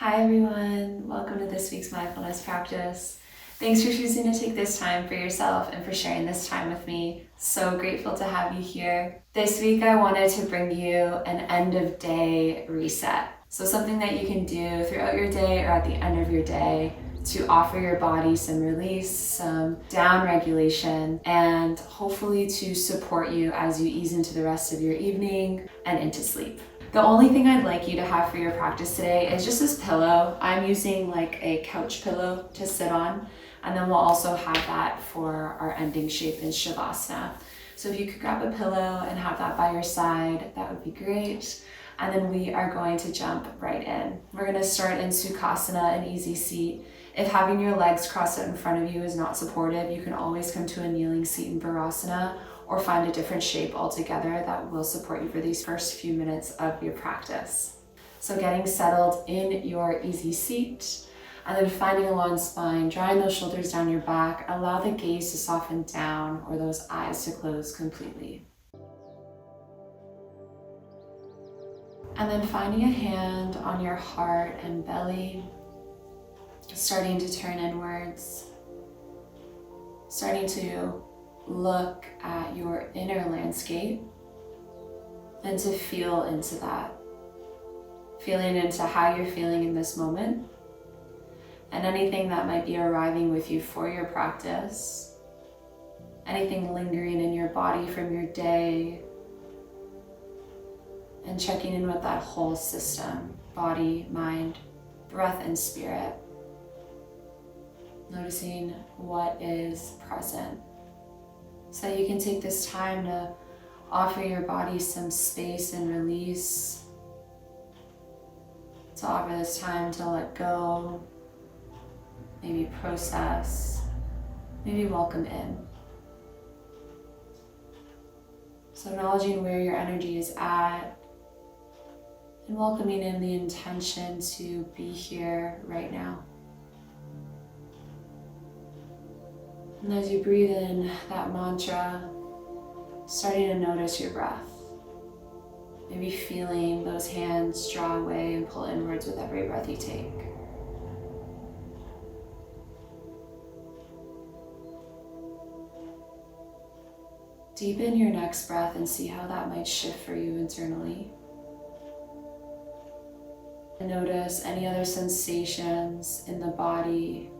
Hi everyone, welcome to this week's mindfulness practice. Thanks for choosing to take this time for yourself and for sharing this time with me. So grateful to have you here. This week I wanted to bring you an end of day reset. So something that you can do throughout your day or at the end of your day to offer your body some release, some down regulation, and hopefully to support you as you ease into the rest of your evening and into sleep. The only thing I'd like you to have for your practice today is just this pillow. I'm using like a couch pillow to sit on, and then we'll also have that for our ending shape in Savasana. So if you could grab a pillow and have that by your side, that would be great. And then we are going to jump right in. We're gonna start in Sukhasana, an easy seat. If having your legs crossed out in front of you is not supportive, you can always come to a kneeling seat in Virasana or find a different shape altogether that will support you for these first few minutes of your practice. So getting settled in your easy seat, and then finding a long spine, drawing those shoulders down your back, allow the gaze to soften down or those eyes to close completely. And then finding a hand on your heart and belly, starting to turn inwards, starting to look at your inner landscape and to feel into that. Feeling into how you're feeling in this moment and anything that might be arriving with you for your practice, anything lingering in your body from your day, and checking in with that whole system, body, mind, breath, and spirit. Noticing what is present. So you can take this time to offer your body some space and release, to offer this time to let go, maybe process, maybe welcome in. So acknowledging where your energy is at and welcoming in the intention to be here right now. And as you breathe in that mantra, starting to notice your breath. Maybe feeling those hands draw away and pull inwards with every breath you take. Deepen your next breath and see how that might shift for you internally. And notice any other sensations in the body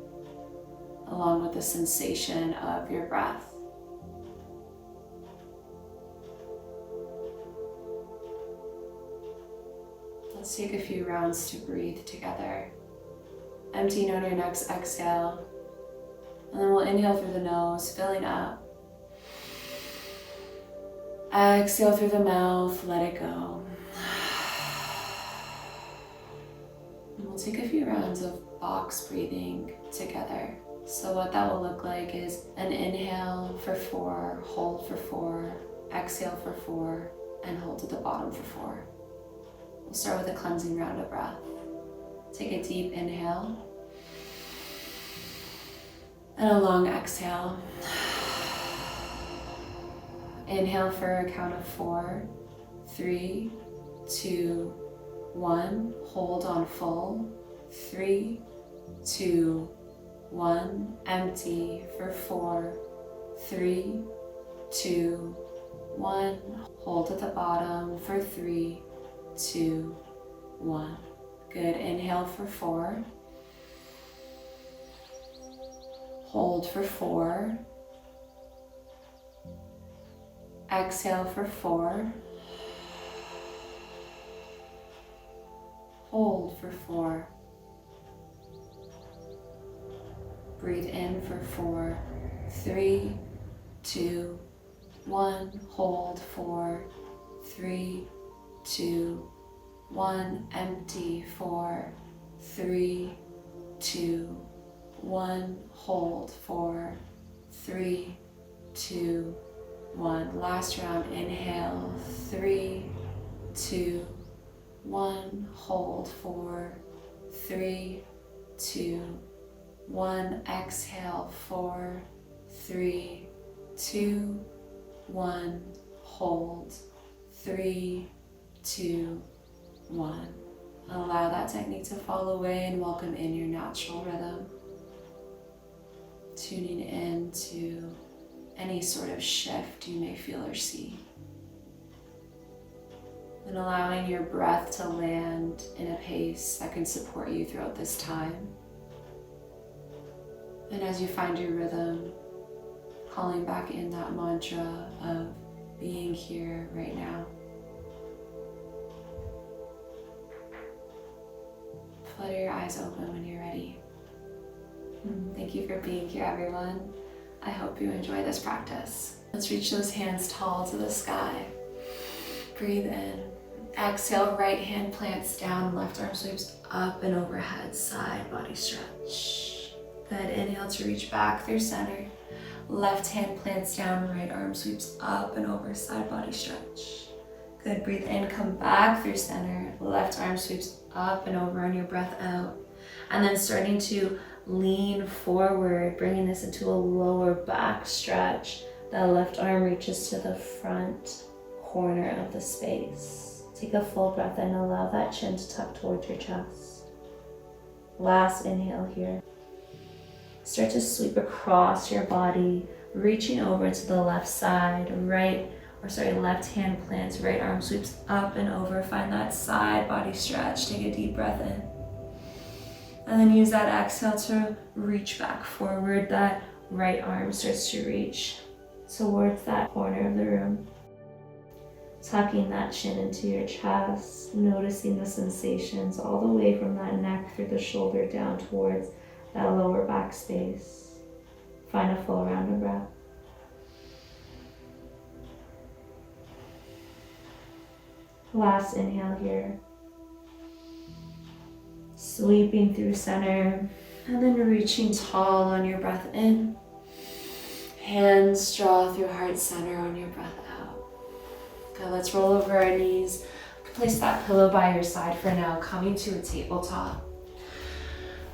along with the sensation of your breath. Let's take a few rounds to breathe together. Emptying on your next exhale, and then we'll inhale through the nose, filling up. Exhale through the mouth, let it go. And we'll take a few rounds of box breathing together. So what that will look like is an inhale for 4, hold for 4, exhale for 4, and hold at the bottom for 4. We'll start with a cleansing round of breath. Take a deep inhale and a long exhale. Inhale for a count of 4, 3, 2, 1. Hold on full. 3, 2, 1. Empty for 4, 3, 2, 1. Hold at the bottom for 3, 2, 1. Good. Inhale for 4. Hold for 4. Exhale for 4. Hold for 4. Breathe in for 4, 3, 2, 1. Hold 4, 3, 2, 1. Empty 4, 3, 2, 1. Hold 4, 3, 2, 1. Last round. Inhale 3, 2, 1. Hold 4, 3, 2, 1. Exhale 4, 3, 2, 1. Hold 3, 2, 1. Allow that technique to fall away and welcome in your natural rhythm. Tuning in to any sort of shift you may feel or see. And allowing your breath to land in a pace that can support you throughout this time. And as you find your rhythm, calling back in that mantra of being here right now. Flutter your eyes open when you're ready. Thank you for being here, everyone. I hope you enjoy this practice. Let's reach those hands tall to the sky. Breathe in. Exhale, right hand plants down, left arm sweeps up and overhead, side body stretch. Good, inhale to reach back through center. Left hand plants down, right arm sweeps up and over, side body stretch. Good, breathe in, come back through center. Left arm sweeps up and over on your breath out. And then starting to lean forward, bringing this into a lower back stretch. The left arm reaches to the front corner of the space. Take a full breath in, allow that chin to tuck towards your chest. Last inhale here. Start to sweep across your body, reaching over to the left side, left hand plants, right arm sweeps up and over. Find that side body stretch. Take a deep breath in. And then use that exhale to reach back forward. That right arm starts to reach towards that corner of the room. Tucking that chin into your chest, noticing the sensations all the way from that neck through the shoulder down towards that lower back space. Find a full round of breath. Last inhale here. Sweeping through center and then reaching tall on your breath in. Hands draw through heart center on your breath out. Good, let's roll over our knees. Place that pillow by your side for now, coming to a tabletop.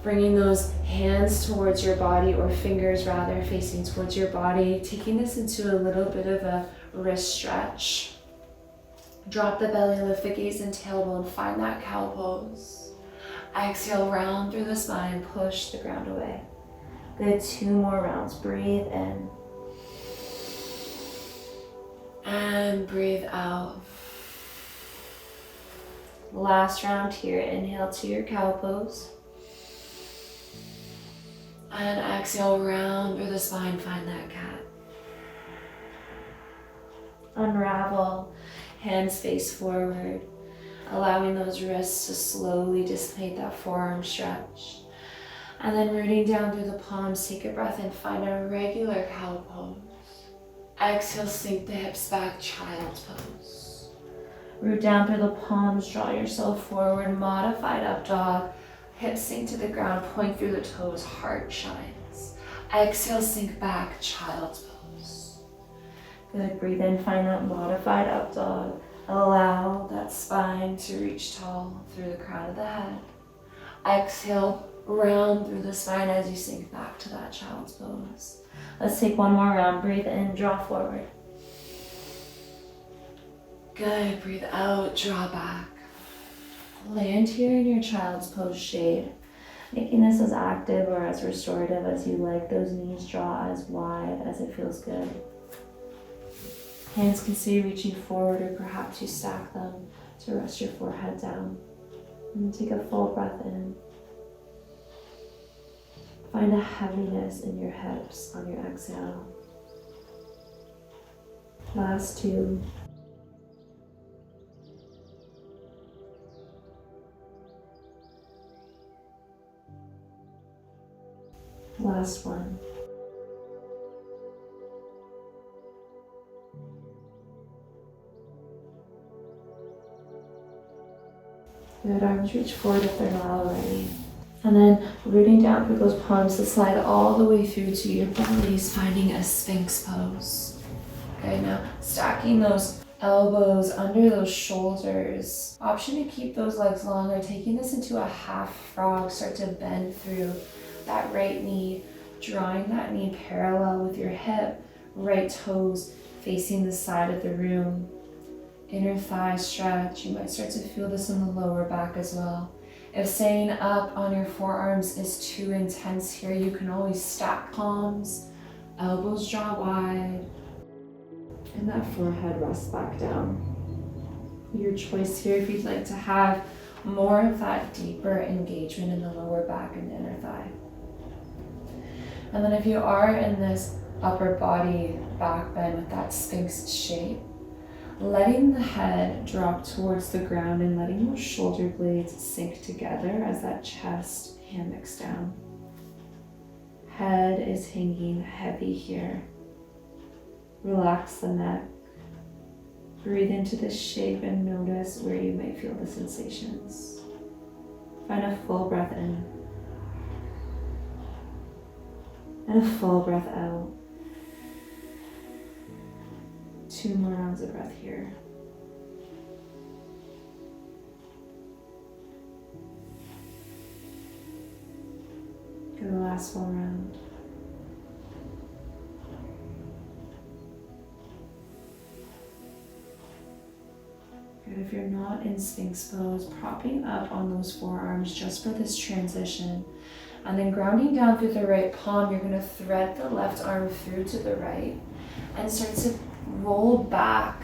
Bringing those hands towards your body, or fingers rather, facing towards your body. Taking this into a little bit of a wrist stretch. Drop the belly, lift the gaze and tailbone. Find that cow pose. Exhale, round through the spine, push the ground away. Good, 2 more rounds. Breathe in. And breathe out. Last round here. Inhale to your cow pose. And exhale, round through the spine, find that cat. Unravel, hands face forward, allowing those wrists to slowly dissipate that forearm stretch. And then rooting down through the palms, take a breath and find a regular cow pose. Exhale, sink the hips back, child's pose. Root down through the palms, draw yourself forward, modified up dog. Hips sink to the ground, point through the toes, heart shines. Exhale, sink back, child's pose. Good, breathe in, find that modified up dog. Allow that spine to reach tall through the crown of the head. Exhale, round through the spine as you sink back to that child's pose. Let's take one more round. Breathe in, draw forward. Good, breathe out, draw back. Land here in your child's pose shade, making this as active or as restorative as you like. Those knees draw as wide as it feels good. Hands can stay reaching forward, or perhaps you stack them to rest your forehead down. And take a full breath in. Find a heaviness in your hips on your exhale. Last 2. Last 1. Good, arms reach forward if they're not already. And then rooting down through those palms to slide all the way through to your bellies, finding a Sphinx pose. Okay, now stacking those elbows under those shoulders. Option to keep those legs longer, taking this into a half frog. Start to bend through that right knee, drawing that knee parallel with your hip, right toes facing the side of the room. inner thigh stretch. You might start to feel this in the lower back as well. If staying up on your forearms is too intense here, you can always stack palms, elbows draw wide, and that forehead rests back down. Your choice here if you'd like to have more of that deeper engagement in the lower back and the inner thigh. And then if you are in this upper body back bend with that Sphinx shape, letting the head drop towards the ground and letting those shoulder blades sink together as that chest hammocks down. Head is hanging heavy here. Relax the neck. Breathe into this shape and notice where you might feel the sensations. Find a full breath in and a full breath out. 2 more rounds of breath here. Go the last one round. Good. If you're not in Sphinx pose, propping up on those forearms just for this transition, and then grounding down through the right palm, you're going to thread the left arm through to the right and start to roll back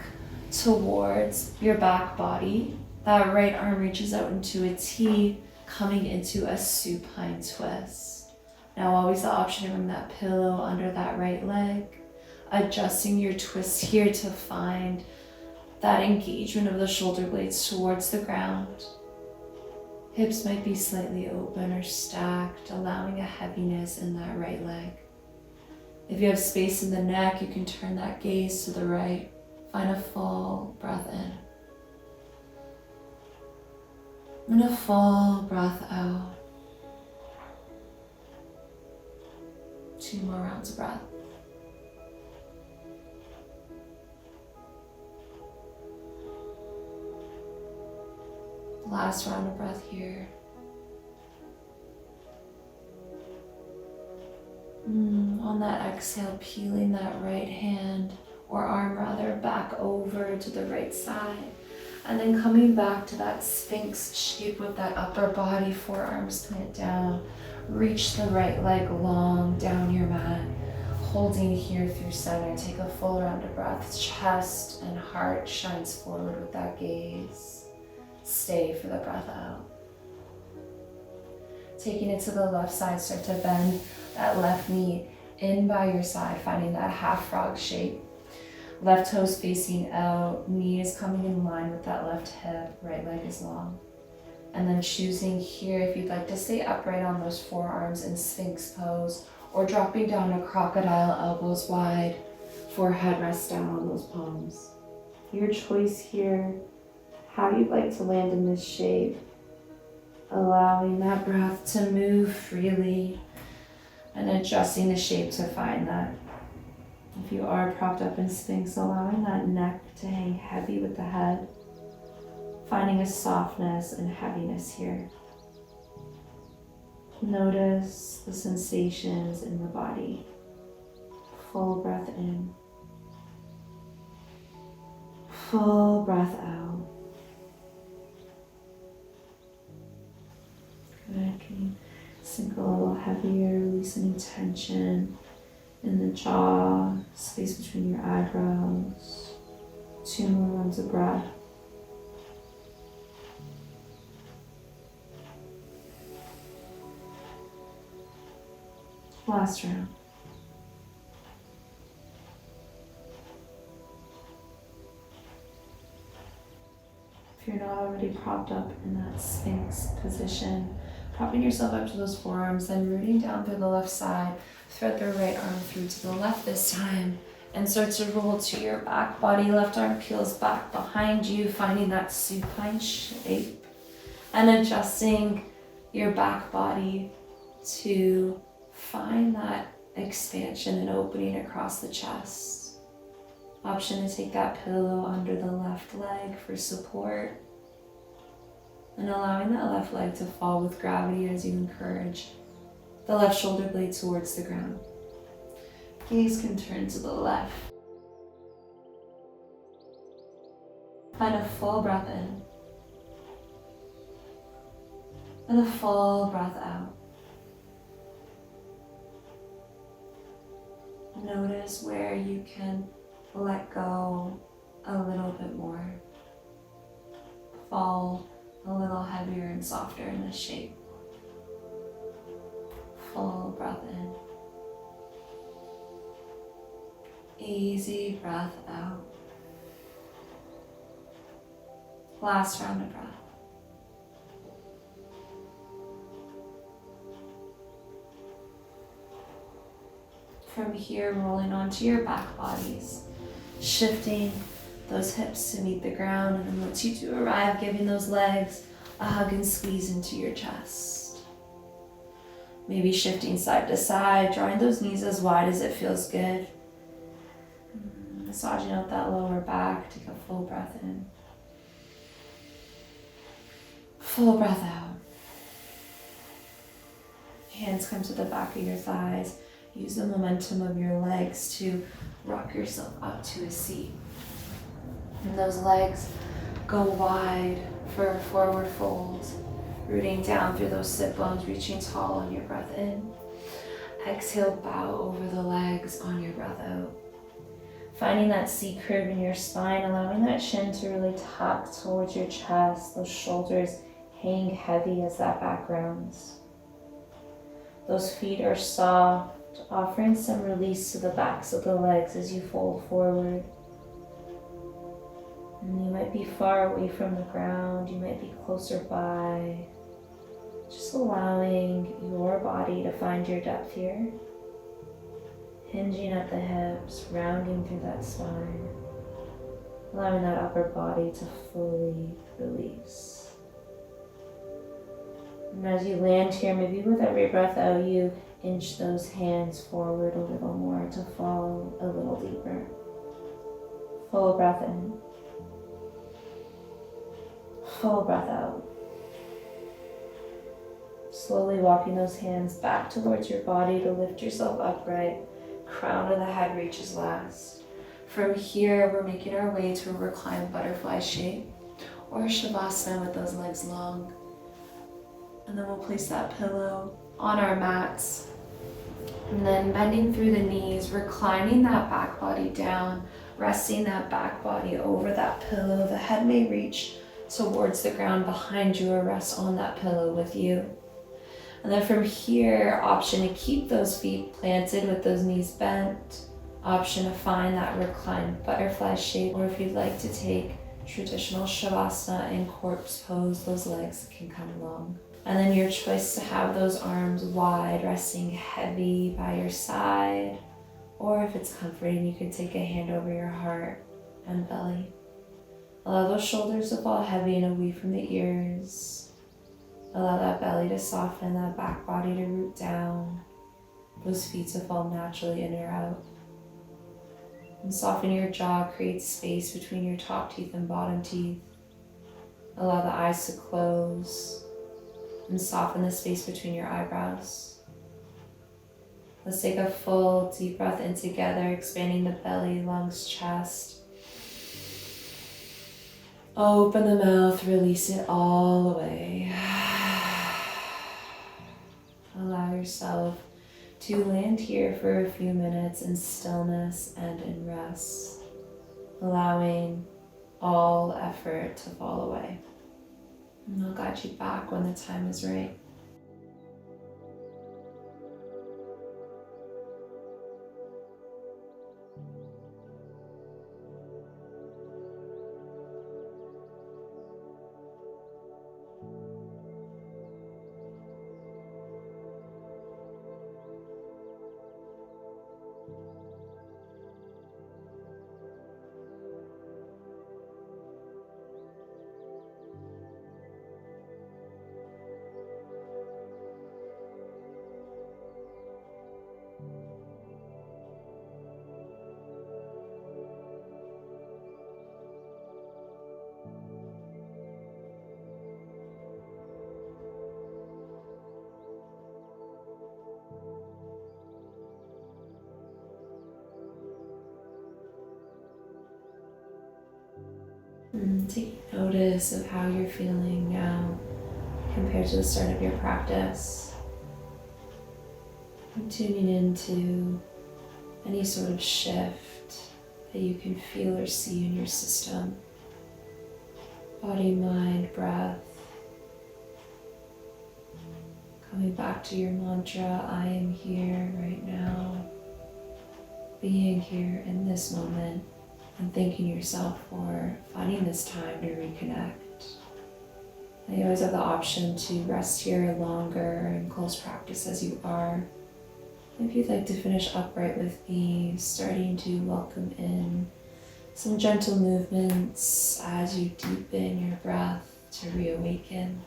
towards your back body. That right arm reaches out into a T, coming into a supine twist. Now always the option to bring that pillow under that right leg, adjusting your twist here to find that engagement of the shoulder blades towards the ground. Hips might be slightly open or stacked, allowing a heaviness in that right leg. If you have space in the neck, you can turn that gaze to the right. Find a full breath in. And a full breath out. 2 more rounds of breath. Last round of breath here. On that exhale, peeling that right hand or arm rather back over to the right side. And then coming back to that Sphinx shape with that upper body, forearms plant down. Reach the right leg long down your mat. Holding here through center. Take a full round of breath. Chest and heart shines forward with that gaze. Stay for the breath out. Taking it to the left side, start to bend that left knee in by your side, finding that half frog shape. Left toes facing out, knee is coming in line with that left hip, right leg is long. And then choosing here, if you'd like to stay upright on those forearms in Sphinx pose, or dropping down to crocodile, elbows wide, forehead rests down on those palms. Your choice here, how you'd like to land in this shape, allowing that breath to move freely and adjusting the shape to find that. If you are propped up in Sphinx, allowing that neck to hang heavy with the head, finding a softness and heaviness here. Notice the sensations in the body. Full breath in. Full breath out. Good. Can you sink a little heavier, releasing tension in the jaw, space between your eyebrows. 2 more rounds of breath. Last round. If you're not already propped up in that Sphinx position, propping yourself up to those forearms, then rooting down through the left side, thread the right arm through to the left this time, and start to roll to your back body. Left arm peels back behind you, finding that supine shape, and adjusting your back body to find that expansion and opening across the chest. Option to take that pillow under the left leg for support, and allowing that left leg to fall with gravity as you encourage the left shoulder blade towards the ground. Gaze can turn to the left. Find a full breath in and a full breath out. Notice where you can let go a little bit more. Fall a little heavier and softer in this shape. Full breath in. Easy breath out. Last round of breath. From here, rolling onto your back bodies, shifting those hips to meet the ground, and then once you do arrive, giving those legs a hug and squeeze into your chest. Maybe shifting side to side, drawing those knees as wide as it feels good. Massaging out that lower back, take a full breath in. Full breath out. Hands come to the back of your thighs. Use the momentum of your legs to rock yourself up to a seat. And those legs go wide for a forward fold, rooting down through those sit bones, reaching tall on your breath in. Exhale, bow over the legs on your breath out. Finding that C curve in your spine, allowing that chin to really tuck towards your chest, those shoulders hang heavy as that back rounds. Those feet are soft, offering some release to the backs of the legs as you fold forward. And you might be far away from the ground, you might be closer by. Just allowing your body to find your depth here. Hinging at the hips, rounding through that spine. Allowing that upper body to fully release. And as you land here, maybe with every breath out, you inch those hands forward a little more to fall a little deeper. Full breath in. Full breath out. Slowly walking those hands back towards your body to lift yourself upright. Crown of the head reaches last. From here, we're making our way to a reclined butterfly shape or Savasana with those legs long. And then we'll place that pillow on our mats. And then bending through the knees, reclining that back body down, resting that back body over that pillow. The head may reach towards the ground behind you or rest on that pillow with you. And then from here, option to keep those feet planted with those knees bent. Option to find that reclined butterfly shape, or if you'd like to take traditional Shavasana in corpse pose, those legs can come long. And then your choice to have those arms wide, resting heavy by your side. Or if it's comforting, you can take a hand over your heart and belly. Allow those shoulders to fall heavy and away from the ears. Allow that belly to soften, that back body to root down. Those feet to fall naturally in or out. And soften your jaw, create space between your top teeth and bottom teeth. Allow the eyes to close. And soften the space between your eyebrows. Let's take a full deep breath in together, expanding the belly, lungs, chest. Open the mouth, release it all away. Allow yourself to land here for a few minutes in stillness and in rest, allowing all effort to fall away. And I'll guide you back when the time is right. Take notice of how you're feeling now compared to the start of your practice. And tuning into any sort of shift that you can feel or see in your system. Body, mind, breath. Coming back to your mantra, I am here right now. Being here in this moment. And thanking yourself for finding this time to reconnect. And you always have the option to rest here longer and close practice as you are. If you'd like to finish upright with me, starting to welcome in some gentle movements as you deepen your breath to reawaken.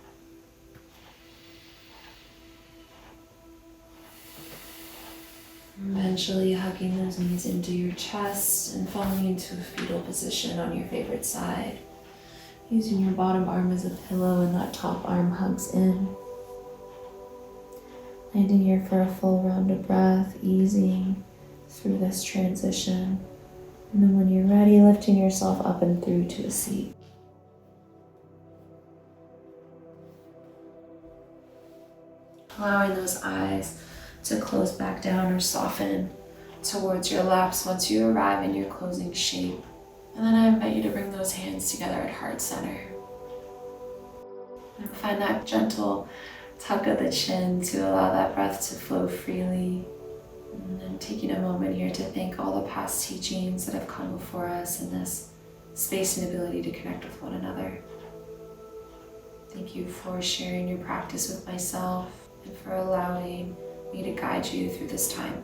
Eventually hugging those knees into your chest and falling into a fetal position on your favorite side. Using your bottom arm as a pillow and that top arm hugs in. Landing here for a full round of breath, easing through this transition. And then when you're ready, lifting yourself up and through to a seat. Allowing those eyes to close back down or soften towards your laps once you arrive in your closing shape. And then I invite you to bring those hands together at heart center. And find that gentle tuck of the chin to allow that breath to flow freely. And then taking a moment here to thank all the past teachings that have come before us in this space and ability to connect with one another. Thank you for sharing your practice with myself and for allowing me to guide you through this time.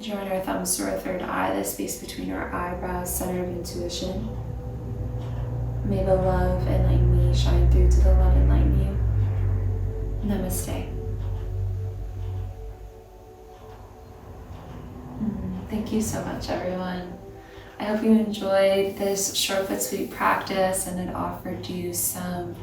Join our thumbs to our third eye, the space between our eyebrows, center of intuition. May the love enlighten me shine through to the love enlighten you. Namaste. Thank you so much, everyone. I hope you enjoyed this short but sweet practice and it offered you some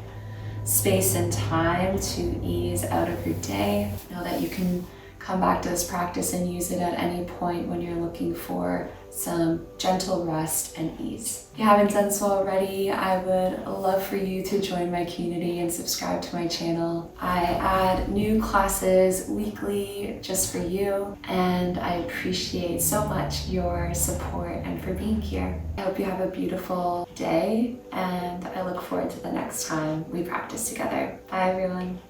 space and time to ease out of your day. Know that you can come back to this practice and use it at any point when you're looking for some gentle rest and ease. If you haven't done so already, I would love for you to join my community and subscribe to my channel. I add new classes weekly just for you, and I appreciate so much your support and for being here. I hope you have a beautiful day, and I look forward to the next time we practice together. Bye, everyone.